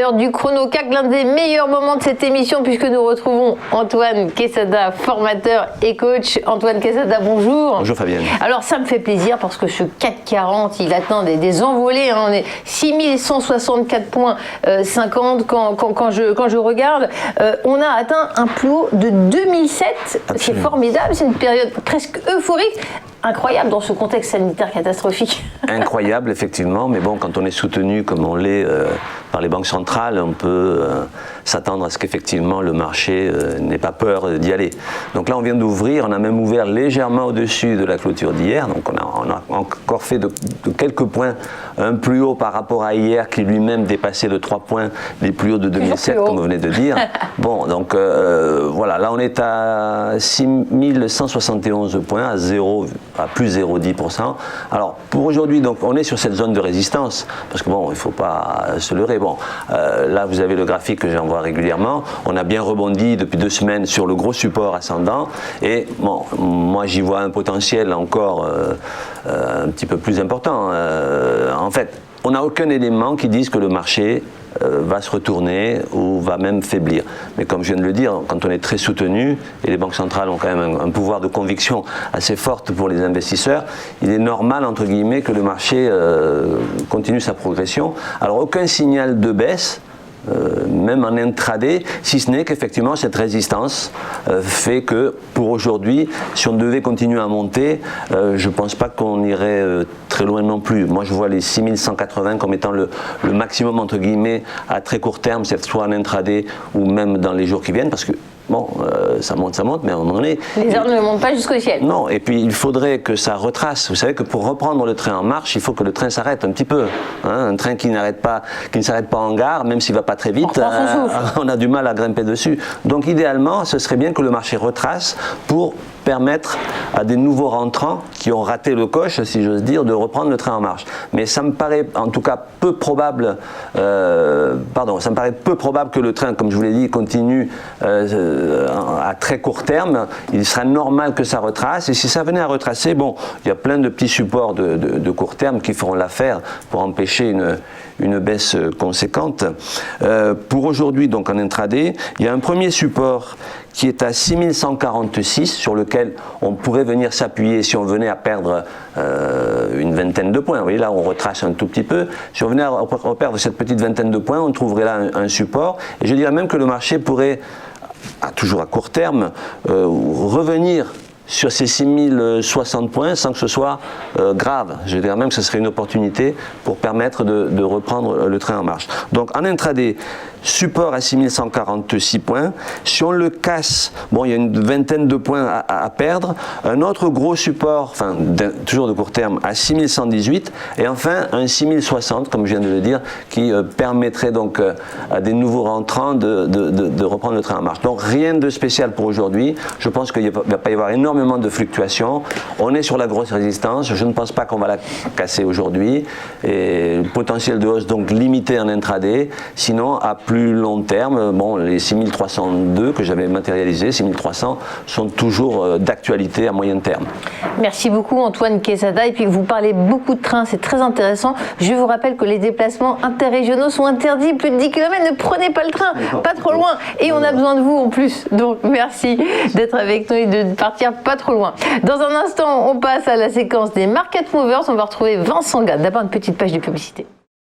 l'heure du chrono CAC, l'un des meilleurs moments de cette émission puisque nous retrouvons Antoine Quesada, formateur et coach. Antoine Quesada, bonjour. Bonjour Fabienne. Alors ça me fait plaisir parce que ce CAC 40, il atteint des envolées. Hein. On est 6164 points 50 quand je regarde. On a atteint un plus haut de 2007. Absolument. C'est formidable, c'est une période presque euphorique. Incroyable dans ce contexte sanitaire catastrophique. Incroyable, effectivement, mais bon, quand on est soutenu comme on l'est par les banques centrales, on peut s'attendre à ce qu'effectivement le marché n'ait pas peur d'y aller. Donc là, on vient d'ouvrir, on a même ouvert légèrement au-dessus de la clôture d'hier, donc on a encore fait de quelques points un plus haut par rapport à hier, qui lui-même dépassait de 3 points les plus hauts de 2007, comme vous venez de dire. Bon, donc voilà, là on est à 6171 points, à plus 0,10%. Alors pour aujourd'hui, donc on est sur cette zone de résistance, parce que bon, il ne faut pas se leurrer. Bon, là vous avez le graphique que j'envoie régulièrement. On a bien rebondi depuis 2 semaines sur le gros support ascendant, et bon, moi j'y vois un potentiel encore un petit peu plus important. En fait, on n'a aucun élément qui dise que le marché va se retourner ou va même faiblir. Mais comme je viens de le dire, quand on est très soutenu, et les banques centrales ont quand même un pouvoir de conviction assez fort pour les investisseurs, il est normal, entre guillemets, que le marché continue sa progression. Alors aucun signal de baisse, même en intraday, si ce n'est qu'effectivement cette résistance fait que pour aujourd'hui, si on devait continuer à monter, je ne pense pas qu'on irait très loin non plus. Moi je vois les 6180 comme étant le maximum entre guillemets à très court terme, c'est soit en intraday ou même dans les jours qui viennent, parce que bon, ça monte, mais à un moment donné... Les heures ne montent pas jusqu'au ciel. Non, et puis il faudrait que ça retrace. Vous savez que pour reprendre le train en marche, il faut que le train s'arrête un petit peu. Hein, un train qui ne s'arrête pas en gare, même s'il ne va pas très vite, on a du mal à grimper dessus. Donc idéalement, ce serait bien que le marché retrace pour permettre à des nouveaux rentrants qui ont raté le coche, si j'ose dire, de reprendre le train en marche. Mais ça me paraît en tout cas peu probable, ça me paraît peu probable que le train, comme je vous l'ai dit, continue à très court terme. Il sera normal que ça retrace, et si ça venait à retracer, bon, il y a plein de petits supports de court terme qui feront l'affaire pour empêcher une baisse conséquente. Pour aujourd'hui, donc en intraday, il y a un premier support qui est à 6146, sur lequel on pourrait venir s'appuyer si on venait à perdre une vingtaine de points. Vous voyez, là on retrace un tout petit peu. Si on venait à perdre cette petite vingtaine de points, on trouverait là un support. Et je dirais même que le marché pourrait, toujours à court terme, revenir sur ces 6060 points sans que ce soit grave. Je dirais même que ce serait une opportunité pour permettre de reprendre le train en marche. Donc en intraday, support à 6146 points. Si on le casse, bon, il y a une vingtaine de points à perdre. Un autre gros support, enfin toujours de court terme, à 6118. Et enfin un 6060, comme je viens de le dire, qui permettrait donc à des nouveaux rentrants de reprendre le train en marche. Donc rien de spécial pour aujourd'hui. Je pense qu'il ne va pas y avoir énormément de fluctuations. On est sur la grosse résistance. Je ne pense pas qu'on va la casser aujourd'hui. Et le potentiel de hausse donc limité en intraday. Sinon, à plus long terme, bon, les 6302 que j'avais matérialisés, 6300, sont toujours d'actualité à moyen terme. Merci beaucoup Antoine Quesada. Et puis vous parlez beaucoup de trains, c'est très intéressant. Je vous rappelle que les déplacements interrégionaux sont interdits, plus de 10 km, ne prenez pas le train, pas trop loin. Et on a besoin de vous en plus. Donc merci d'être avec nous et de partir pas trop loin. Dans un instant, on passe à la séquence des Market Movers. On va retrouver Vincent Gade. D'abord une petite page de publicité.